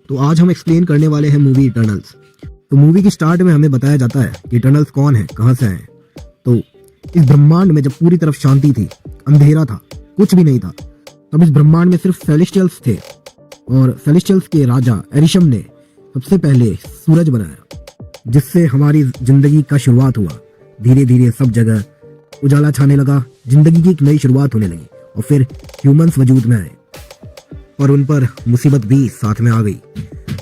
तो आज हम एक्सप्लेन करने वाले हैं मूवी इटर्नल्स। तो मूवी की स्टार्ट में हमें बताया जाता है कि इटर्नल्स कौन है, कहाँ से आए। तो इस ब्रह्मांड में जब पूरी तरफ शांति थी, अंधेरा था, कुछ भी नहीं था, तब इस ब्रह्मांड में सिर्फ सेलेस्टियल्स थे। और सेलेस्टियल्स के राजा एरिशम ने सबसे पहले सूरज बनाया, जिससे हमारी जिंदगी का शुरुआत हुआ। धीरे धीरे सब जगह उजाला छाने लगा, जिंदगी की एक नई शुरुआत होने लगी। और फिर ह्यूमंस वजूद में आए और उन पर मुसीबत भी साथ में आ गई।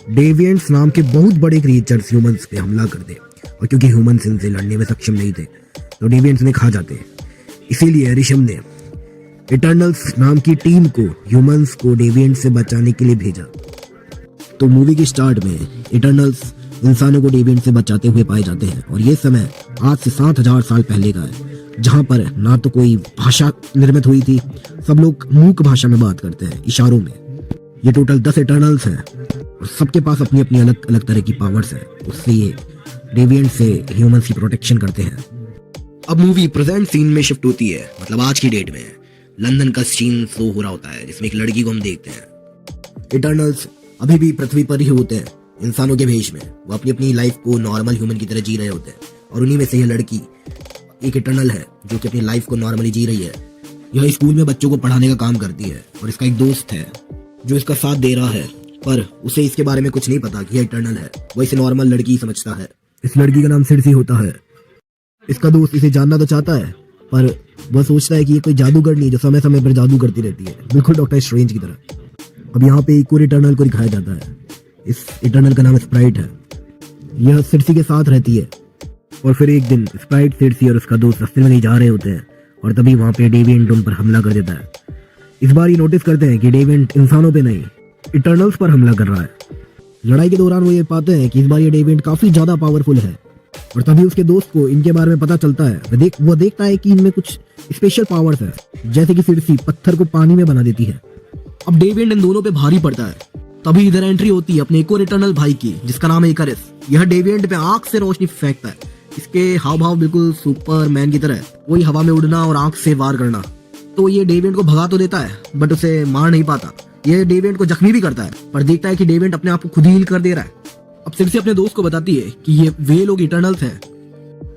डेविएंट्स नाम के बहुत बड़े क्रिएचर्स ह्यूमंस पे हमला कर दे, और क्योंकि ह्यूमंस इनसे लड़ने में सक्षम नहीं थे तो डेविएंट्स ने खा जाते। इसीलिए एरिशम ने इटर्नल्स नाम की टीम को ह्यूमंस को डेविएंट्स से बचाने के लिए भेजा। तो मूवी की स्टार्ट में इटर्नल्स इंसानों को डेविएंट से बचाते हुए पाए जाते हैं। और ये समय आज से 7000 साल पहले का है, जहाँ पर ना तो कोई भाषा निर्मित हुई थी, सब लोग मूक भाषा में बात करते हैं, इशारों में। ये टोटल 10 इटर्नल्स हैं और सबके पास अपनी अपनी अलग अलग तरह की पावर्स हैं। उससे ये डेविएंट से ह्यूमंस की प्रोटेक्शन करते हैं। अब मूवी प्रेजेंट सीन में शिफ्ट होती है, मतलब आज की डेट में। लंदन का सीन शो हो रहा होता है, जिसमें एक लड़की को हम देखते हैं। इटर्नल्स अभी भी पृथ्वी पर ही होते हैं, इंसानों के भेष में। वो अपनी अपनी लाइफ को नॉर्मल ह्यूमन की तरह जी रहे होते हैं। और उन्हीं में से यह लड़की एक इटर्नल है, जो कि अपनी लाइफ को नॉर्मली जी रही है। यह स्कूल में बच्चों को पढ़ाने का काम करती है, और इसका एक दोस्त है जो इसका साथ दे रहा है, पर उसे इसके बारे में कुछ नहीं पता कि यह इटर्नल है। वो इसे नॉर्मल लड़की समझता है। इस लड़की का नाम सिरसी होता है। इसका दोस्त इसे जानना तो चाहता है, पर वह सोचता है कि ये कोई जादूगर नहीं जो समय समय पर जादू करती रहती है, बिल्कुल डॉक्टर स्ट्रेंज की तरह। अब यहाँ पे एक और इटर्नल को दिखाया जाता है। इस इटर्नल का नाम स्प्राइट है। यह सिरसी के साथ रहती है। और फिर एक दिन स्प्राइट, सिरसी और उसका दोस्त रास्ते में नहीं जा रहे होते हैं, और तभी वहाँ पे डेविएंट उन पर हमला कर देता है। इस बार ये नोटिस करते हैं कि डेविएंट इंसानों पे नहीं, इटर्नल्स पर हमला कर रहा है। लड़ाई के दौरान वो ये पाते हैं कि इस बार ये डेविएंट काफी ज्यादा पावरफुल है। और तभी उसके दोस्त को इनके बारे में पता चलता है। वो देखता है कि इनमें कुछ स्पेशल पावर्स है, जैसे कि सिरसी पत्थर को पानी में बना देती है। अब डेविएंट इन दोनों पे भारी पड़ता है। तभी इधर एंट्री होती है अपने एक और इटर्नल भाई की, जिसका नाम है इकारिस। यह डेविएंट पे आंख से रोशनी फेंकता है। इसके हाव भाव बिल्कुल सुपरमैन की तरह है, वही हवा में उड़ना और आंख से वार करना। तो ये डेविएंट को भगा तो देता है, बट उसे मार नहीं पाता। ये डेविएंट को जख्मी भी करता है, पर देखता है कि डेविएंट अपने आप को खुद ही हील कर दे रहा है। अब सिरसी अपने दोस्त को बताती है कि ये वे लोग इटर्नल्स हैं,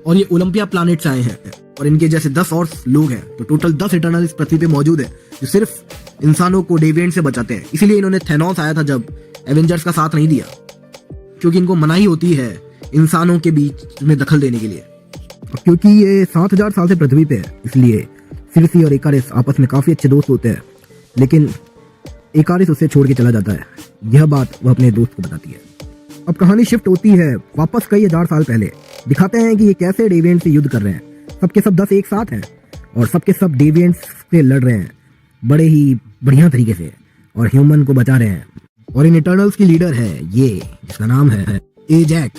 और ये ओलंपिया प्लैनेट से आए हैं, और इनके जैसे 10 और लोग हैं। तो टोटल 10 इटर्नल इस पृथ्वी पे मौजूद है, जो सिर्फ इंसानों को डेविएंट से बचाते हैं। इसीलिए इन्होंने थैनोस आया था जब एवेंजर्स का साथ नहीं दिया, क्योंकि इनको मनाही होती है इंसानों के बीच में दखल देने के लिए। क्योंकि ये 7000 साल से पृथ्वी पे है, इसलिए सिरसी और इकारिस आपस में काफी अच्छे दोस्त होते हैं। लेकिन इकारिस उसे छोड़ के चला जाता है। यह बात वह अपने दोस्त को बताती है। अब कहानी शिफ्ट होती है वापस कई हजार साल पहले। दिखाते हैं कि ये कैसे डेविएंट से युद्ध कर रहे हैं। सबके सब 10 एक साथ हैं, और सबके सब डेविएंट्स से लड़ रहे हैं बड़े ही बढ़िया तरीके से, और ह्यूमन को बचा रहे हैं। और इन इटर्नल्स की लीडर है ये, जिसका नाम है एजैक।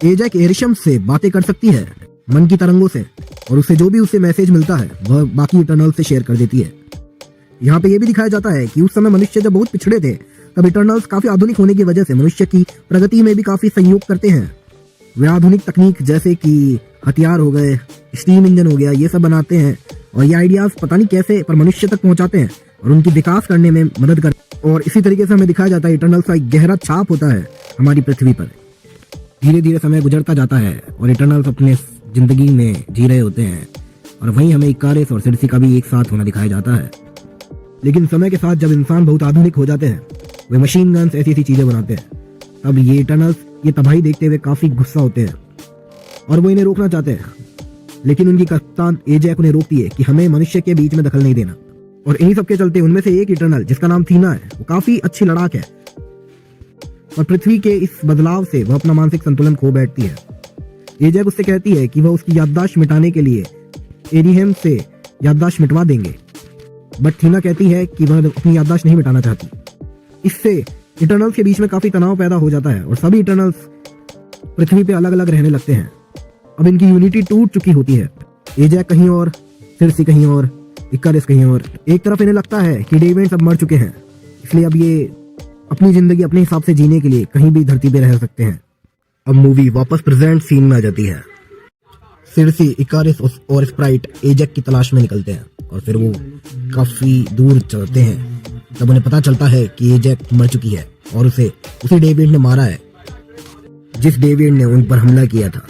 एजैक एरिशम से बातें कर सकती है मन की तरंगों से, और उसे जो भी उसे मैसेज मिलता है वह बाकी इटर्नल्स से शेयर कर देती है। यहाँ पे ये भी दिखाया जाता है कि उस समय मनुष्य जब बहुत पिछड़े थे, तब इटर्नल्स काफी आधुनिक होने की वजह से मनुष्य की प्रगति में भी काफी सहयोग करते हैं। वे आधुनिक तकनीक जैसे कि हथियार हो गए, स्टीम इंजन हो गया, ये सब बनाते हैं। और ये आइडियाज पता नहीं कैसे पर मनुष्य तक पहुंचाते हैं और उनकी विकास करने में मदद करते हैं। और इसी तरीके से हमें दिखाया जाता है इटर्नल्स का एक गहरा छाप होता है हमारी पृथ्वी पर। धीरे धीरे समय गुजरता जाता है और इटर्नल्स अपने जिंदगी में जी रहे होते हैं, और वहीं हमें इकारिस और सिरसी का भी एक साथ होना दिखाया जाता है। लेकिन समय के साथ जब इंसान बहुत आधुनिक हो जाते हैं, वे मशीन गन्स ऐसी ऐसी चीजें बनाते हैं, तब ये इटर्नल्स ये तबाही देखते हुए काफी गुस्सा होते हैं और वो इन्हें रोकना चाहते हैं। लेकिन उनकी कप्तान एजैक उन्हें रोकती है कि हमें मनुष्य के बीच में दखल नहीं देना। और इन्हीं सबके चलते उनमें से एक इटर्नल, जिसका नाम थीना है, वो काफी अच्छी लड़ाक है, और पृथ्वी के इस बदलाव से वह अपना मानसिक संतुलन खो बैठती है। एजैक उससे कहती है कि वह उसकी याददाश्त मिटाने के लिए एरिहेम से याददाश्त मिटवा देंगे, बट थीना कहती है कि वह अपनी याददाश्त नहीं मिटाना चाहती। इससे इटर्नल्स के बीच में काफी तनाव पैदा हो जाता है और सभी इटर्नल्स पृथ्वी पे अलग अलग रहने लगते हैं। अब इनकी यूनिटी टूट चुकी होती है। एजैक कहीं और, सिरसी कहीं और, इकारिस कहीं और। एक तरफ इन्हें लगता है कि डेविएंट्स अब मर चुके हैं, इसलिए अब ये अपनी जिंदगी अपने हिसाब से जीने के लिए कहीं भी धरती पे रह सकते हैं। अब मूवी वापस प्रेजेंट सीन में आ जाती है। सिरसी, इकारिस और स्प्राइट एजैक की तलाश में निकलते हैं, और फिर वो काफी दूर चलते हैं तब उन्हें पता चलता है कि एजैक मर चुकी है और उसे उसी डेविड ने मारा है जिस डेविड ने उन पर हमला किया था,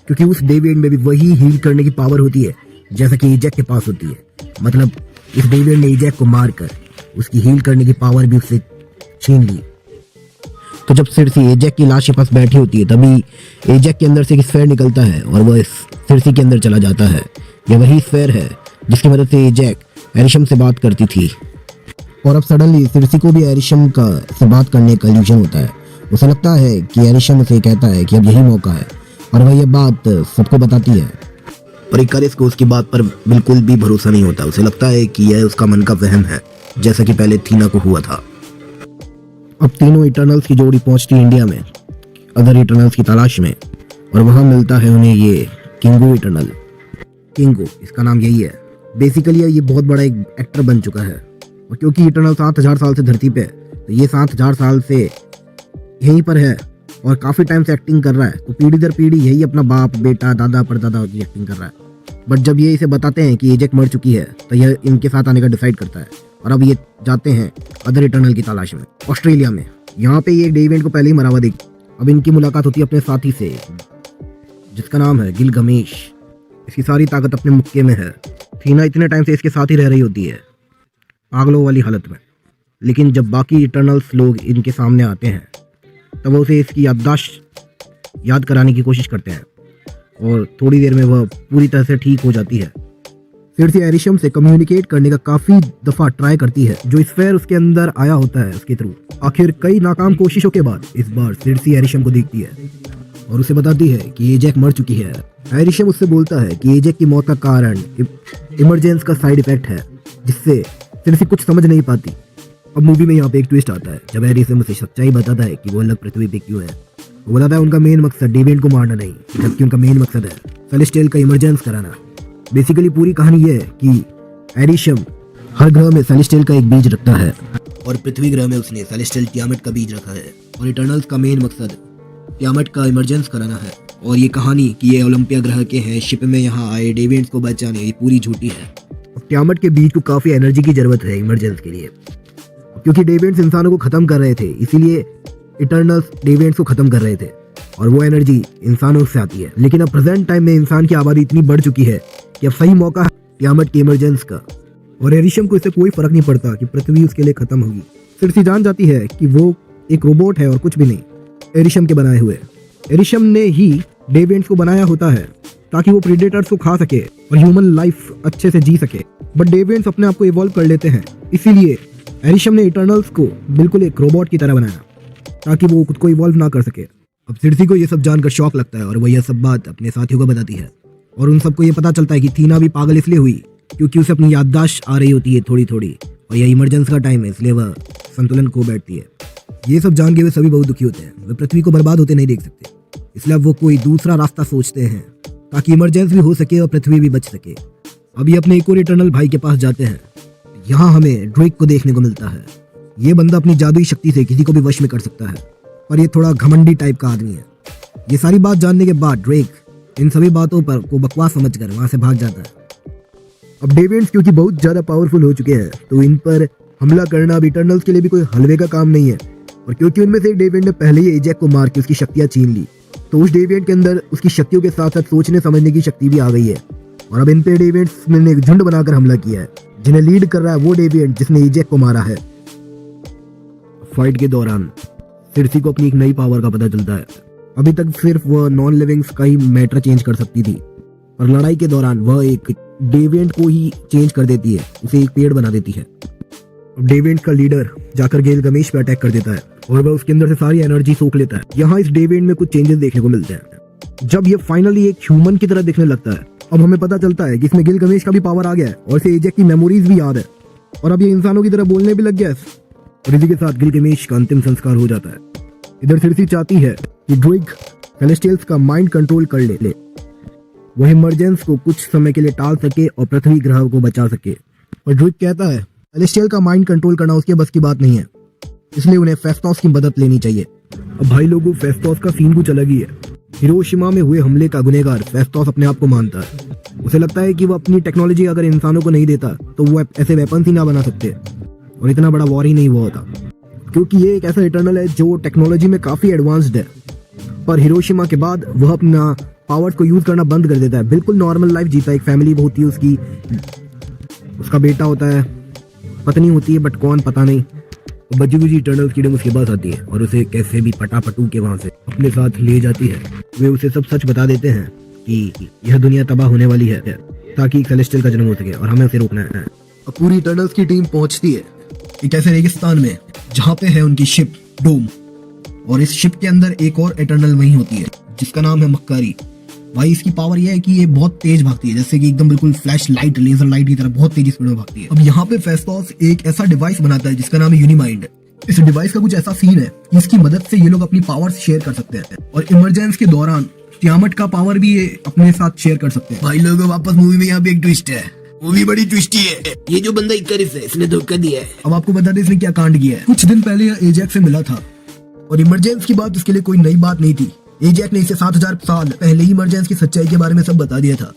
क्योंकि उस डेविड में भी वही हील करने की पावर होती है जैसा कि एजैक के पास होती है। मतलब इस डेविड ने एजैक को मारकर उसकी हील करने की पावर भी उससे छीन ली। तो जब सिरसी एजैक की लाश के पास बैठी होती है तभी एजैक के अंदर से एक स्फेयर निकलता है और वह सिरसी के अंदर चला जाता है। यह वही स्फेयर है जिसकी मदद से एजैक एरिशम से बात करती थी। और अब सडनली सिरसी को भी एरिशम का से बात करने का इल्यूजन होता है। उसे लगता है कि एरिशम उसे कहता है कि अब यही मौका है और वह यह बात सबको बताती है। पर इकारिस को उसकी बात पर बिल्कुल भी भरोसा नहीं होता। उसे लगता है कि यह उसका मन का वहम है, जैसा कि पहले थीना को हुआ था। अब तीनों इटर्नल्स की जोड़ी पहुंचती है इंडिया में अदर इटर्नल्स की तलाश में और वहां मिलता है उन्हें ये किंगो इटर्नल। किंगो इसका नाम यही है। बेसिकली ये बहुत बड़ा एक एक्टर बन चुका है और क्योंकि इटर्नल 7000 साल से धरती पे है तो ये 7000 साल से यहीं पर है और काफ़ी टाइम से एक्टिंग कर रहा है। तो पीढ़ी दर पीढ़ी यही अपना बाप बेटा दादा परदादा की एक्टिंग कर रहा है। बट जब ये इसे बताते हैं कि एजैक मर चुकी है तो यह इनके साथ आने का डिसाइड करता है और अब ये जाते हैं अदर इटर्नल की तलाश में ऑस्ट्रेलिया में। यहाँ पे ये डेविड को पहले ही मरा हुआ देख। अब इनकी मुलाकात होती है अपने साथी से जिसका नाम है गिलगमेश। इसकी सारी ताकत अपने मुक्के में है। थीना इतने टाइम से इसके साथ ही रह रही होती है पागलों वाली हालत में, लेकिन जब बाकी इटर्नल्स लोग इनके सामने आते हैं तब वो उसे इसकी याददाश्त याद कराने की कोशिश करते हैं और थोड़ी देर में वह पूरी तरह से ठीक हो जाती है। फिर से एरिशम से कम्युनिकेट करने का काफ़ी दफ़ा ट्राई करती है जो स्फेयर उसके अंदर आया होता है उसके थ्रू। आखिर कई नाकाम कोशिशों के बाद इस बार सिरसी एरिशम को देखती है और उसे बताती है कि एजैक मर चुकी है। एरिशम उससे बोलता है कि एजैक की मौत का कारण इमरजेंस का साइड इफेक्ट है जिससे सिरसी कुछ समझ नहीं पाती। अब मूवी में यहाँ पे एक ट्विस्ट आता है जब एरिशम उसे सच्चाई बताता है कि वो अलग पृथ्वी पे क्यों है। वो बताता है उनका मेन मकसद डेविड को मारना नहीं, जबकि उनका मेन मकसद है सेलेस्टियल का इमरजेंस कराना। बेसिकली पूरी कहानी ये है कि एरिशम हर ग्रह में सेलेस्टियल का एक बीज रखता है और पृथ्वी ग्रह में उसने सेलेस्टियल टियामेट का बीज रखा है और इटर्नल्स का मेन मकसद टियामेट का इमरजेंस कराना है। और ये कहानी कि ये ओलंपिया ग्रह के हैं शिप में यहाँ आए डेविड को बचाने, ये पूरी झूठी है। टियामेट के बीज को काफ़ी एनर्जी की जरूरत है इमरजेंस के लिए, क्योंकि डेविड्स इंसानों को खत्म कर रहे थे, इसीलिए इटर्नल्स डेविड्स को खत्म कर रहे थे और वो एनर्जी इंसानों से आती है। लेकिन अब प्रेजेंट टाइम में इंसान की आबादी इतनी बढ़ चुकी है कि अब सही मौका है टियामेट के इमरजेंस का और एरिशम को इससे कोई फर्क नहीं पड़ता कि पृथ्वी उसके लिए खत्म होगी। सिरसी जान जाती है कि वो एक रोबोट है और कुछ भी नहीं एरिशम के बनाए हुए। एरिशम ने ही डेविड्स को बनाया होता है ताकि वो प्रेडेटर्स को खा सके और ह्यूमन लाइफ अच्छे से जी सके। बट डेविड्स अपने आप को इवॉल्व कर लेते हैं, इसीलिए एरिशम ने इटर्नल्स को बिल्कुल एक रोबोट की तरह बनाया ताकि वो खुद को इवॉल्व ना कर सके। अब सिरसी को ये सब जानकर शौक लगता है और वह यह सब बात अपने साथियों को बताती है और उन सबको ये पता चलता है कि थीना भी पागल इसलिए हुई क्योंकि उसे अपनी याददाश्त आ रही होती है थोड़ी थोड़ी और यह इमरजेंस का टाइम है, इसलिए वह संतुलन खो बैठती है। ये सब जान के वे सभी बहुत दुखी होते हैं। वे पृथ्वी को बर्बाद होते नहीं देख सकते, इसलिए अब वो कोई दूसरा रास्ता सोचते हैं ताकि इमरजेंस भी हो सके और पृथ्वी भी बच सके। अब ये अपने एक और इटर्नल भाई के पास जाते हैं। यहाँ हमें ड्रेक को देखने को मिलता है। ये बंदा अपनी जादुई शक्ति से किसी को भी वश में कर सकता है और ये थोड़ा घमंडी टाइप का आदमी है। ये सारी बात जानने के बाद ड्रेक इन सभी बातों पर को बकवास समझकर वहां से भाग जाता है। अब डेविड्स क्योंकि बहुत ज्यादा पावरफुल हो चुके हैं तो इन पर हमला करना अब इटर्नल्स के लिए भी कोई हलवे का काम नहीं है और क्योंकि उनमें से डेविड ने पहले ही एजैक को मार के उसकी शक्तियां छीन ली तो उस डेविड के अंदर उसकी शक्तियों के साथ साथ सोचने समझने की शक्ति भी आ गई है और अब इन पे डेविड्स ने एक झुंड बनाकर हमला किया है जिन्हें लीड कर रहा है वो डेविड जिसने एजैक को मारा है। फाइट के दौरान सिरसी को अपनी एक नई पावर का पता चलता है। अभी तक सिर्फ वह नॉन लिविंग्स का ही मैटर चेंज कर सकती थी और लड़ाई के दौरान वह एक डेविड को ही चेंज कर देती है, उसे एक पेड़ बना देती है। अब डेविड का लीडर जाकर गिलगमेश पे अटैक कर देता है और वह उसके अंदर से सारी एनर्जी सोख लेता है। यहाँ इस डेविड में कुछ चेंजेस देखने को मिलते हैं। जब ये फाइनली एक ह्यूमन की तरह दिखने लगता है अब हमें पता चलता है कि इसमें गिलगमेश का भी पावर आ गया है और इसे एजैक की मेमोरीज भी याद है और अब ये इंसानों की तरह बोलने भी लग गया है और इसी के साथ गिलगमेश का अंतिम संस्कार हो जाता है। इधर सिरसी चाहती है कि ड्रेक सेलेस्टियल्स का माइंड कंट्रोल कर ले वह इमरजेंस को कुछ समय के लिए टाल सके और पृथ्वी ग्रह को बचा सके। और ड्रेक कहता है सेलेस्टियल का माइंड कंट्रोल करना उसके बस की बात नहीं है, इसलिए उन्हें फेस्टोस की मदद लेनी चाहिए। अब भाई लोगों फेस्टोस का सीन कुछ अलग ही है। हिरोशिमा में हुए हमले का गुनहगार फेस्टोस अपने आप को मानता है। उसे लगता है कि वो अपनी टेक्नोलॉजी अगर इंसानों को नहीं देता तो वो ऐसे वेपन्स ही ना बना सकते और इतना बड़ा वॉर ही नहीं हुआ होता, क्योंकि ये एक ऐसा इटर्नल है जो टेक्नोलॉजी में काफी एडवांस्ड है, पर हिरोशिमा के बाद वह अपना पावर्स को यूज करना बंद कर देता है। बिल्कुल नॉर्मल लाइफ जीता है, एक फैमिली होती है उसकी, उसका बेटा होता है, पत्नी होती है, बट कौन पता नहीं। बची कुछ इटर्नल्स की टीम उसके पास आती है और उसे कैसे भी पटापटू के वहां से अपने साथ ले जाती है। वे उसे सब सच बता देते हैं कि यह दुनिया तबाह होने वाली है, ताकि सेलेस्टियल का जन्म हो सके और हमें उसे रोकना है। और पूरी इटर्नल्स की टीम पहुंचती है एक ऐसे रेगिस्तान में जहाँ पे है उनकी शिप डोम, और इस शिप के अंदर एक और इटर्नल वही होती है जिसका नाम है मक्कारी। भाई इसकी पावर यह है कि ये बहुत तेज भागती है, जैसे कि एकदम बिल्कुल फ्लैश लाइट, लेजर लाइट की तरह बहुत तेजी स्पीड में भागती है। अब यहाँ पे फेस्टोस एक ऐसा डिवाइस बनाता है जिसका नाम है यूनिमाइंड। इस डिवाइस का कुछ ऐसा सीन है कि इसकी मदद से ये लोग अपनी पावर्स शेयर कर सकते हैं, और इमरजेंस के दौरान तियामत का पावर भी ये अपने साथ शेयर कर सकते हैं। भाई लोगों, वापस मूवी में यहाँ पे एक ट्विस्ट है, वो भी बड़ी ट्विस्टी है। ये जो बंदा इकारिस है, इसने धोखा दिया है। अब आपको बता दें इसने क्या कांड किया है। कुछ दिन पहले यह एजैक से मिला था, और इमरजेंस की बात उसके लिए कोई नई बात नहीं थी। एजैक ने इसे 7000 साल पहले ही इमरजेंस की सच्चाई के बारे में सब बता दिया था,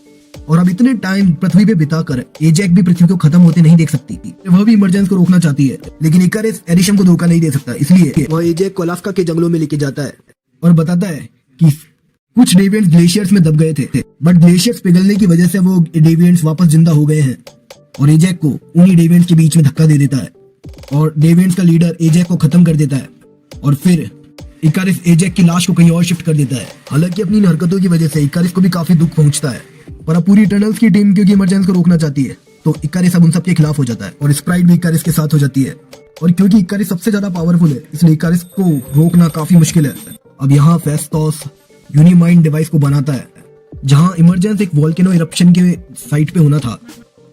और अब इतने टाइम पृथ्वी पे बिताकर एजैक भी पृथ्वी को खत्म होते नहीं देख सकती थी। वह भी इमरजेंस को रोकना चाहती है, लेकिन इकारिस एरिशम को धोखा नहीं दे सकता, इसलिए वह एजैक को अलास्का के जंगलों में लेके जाता है और बताता है कि कुछ डेविएंट्स ग्लेशियर्स में दब गए थे, बट ग्लेशियर्स पिघलने की वजह से वो डेविएंट्स वापस जिंदा हो गए हैं, और एजैक को उन्हीं डेविएंट्स के बीच में धक्का दे देता है, और डेविएंट्स का लीडर एजैक को खत्म कर देता है, और फिर इकारिस एजैक की लाश को कहीं और शिफ्ट कर देता है। हालांकि अपनी इन हरकतों की वजह से इकारिस को भी काफी दुख पहुंचता है, पर अब पूरी इटर्नल्स की टीम क्योंकि इमरजेंस को रोकना चाहती है, तो इकारिस अब उन सबके खिलाफ हो जाता है, और स्प्राइट भी इकारिस के साथ हो जाती है। और क्योंकि इकारिस सबसे ज्यादा पावरफुल है, इसलिए इकारिस को रोकना काफी मुश्किल है। अब यहाँ फेस्टोस यूनिमाइंड डिवाइस को बनाता है, जहाँ इमरजेंस एक वोल्केनो इरप्शन के साइट पे होना था,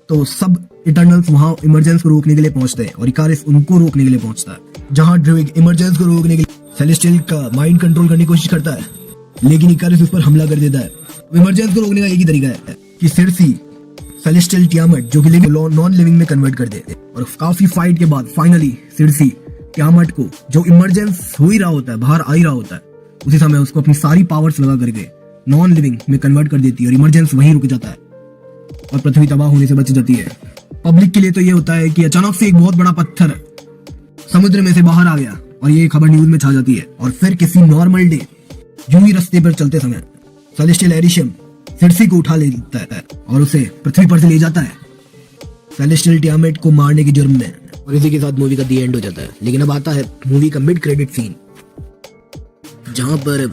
तो सब इटर्नल्स वहाँ इमरजेंस को रोकने के लिए पहुंचते हैं, और इकारिस उनको रोकने के लिए पहुंचता है। जहाँ ड्रेग इमरजेंस को रोकने के लिए सेलेस्टियल का माइंड कंट्रोल करने की कोशिश करता है, लेकिन इकारिस उस पर हमला कर देता है। इमरजेंस को रोकने का एक ही तरीका है कि सिरसी सेलेस्टियल तियामत जो कि नॉन लिविंग में कन्वर्ट कर दे, और काफी फाइट के बाद फाइनली सिरसी तियामत को, जो इमरजेंस हो ही रहा होता है, बाहर आ ही रहा होता है, उसी समय उसको अपनी सारी पावर्स लगा करके नॉन लिविंग में कन्वर्ट कर देती है, और इमरजेंस वहीं रुक जाता है और पृथ्वी तबाह होने से बच जाती है। पब्लिक के लिए तो ये होता है कि अचानक से एक बहुत बड़ा पत्थर समुद्र में से बाहर आ गया, और ये खबर न्यूज में छा जाती है। और फिर किसी नॉर्मल डे यूं ही रास्ते पर चलते समय सेलेस्टियल एरिशम सिरसी को उठा लेता है और उसे पृथ्वी पर से ले जाता है सेलेस्टियल तियामत को मारने के जुर्म में, और इसी के साथ मूवी का दी एंड हो जाता है। लेकिन अब आता है मूवी का मिड क्रेडिट सीन, जहां पर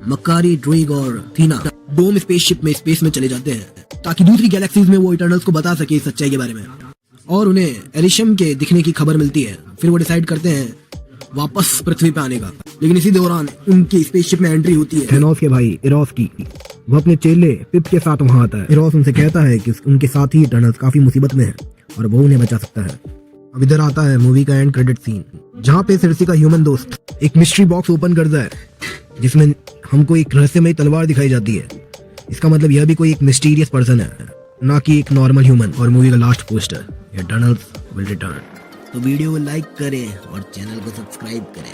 मक्कारी, ड्रेग और थीना डोम स्पेसशिप में स्पेस में चले जाते हैं, ताकि दूसरी गैलेक्सीज में वो इटर्नल्स को बता सके सच्चाई के बारे में, और उन्हें एरिशम के दिखने की खबर मिलती है। फिर वो डिसाइड करते हैं वापस पृथ्वी पे आने का, लेकिन इसी दौरान उनकी स्पेसशिप में एंट्री होती है थेनोस के भाई इरोस की। वो अपने चेले पिप के साथ वहां आता है। इरोस उनसे कहता है कि उनके साथ ही इटर्नल्स काफी मुसीबत में है और वो उन्हें बचा सकता है। अब इधर आता है मूवी का एंड क्रेडिट सीन, जहाँ पे सिरसी का ह्यूमन दोस्त एक मिस्ट्री बॉक्स ओपन करता है, जिसमें हमको एक रहस्यमय तलवार दिखाई जाती है। इसका मतलब यह भी कोई एक मिस्टीरियस पर्सन है, ना कि एक नॉर्मल ह्यूमन। और मूवी का last poster, Eternals will return. तो वीडियो को लाइक करें और चैनल को सब्सक्राइब करें।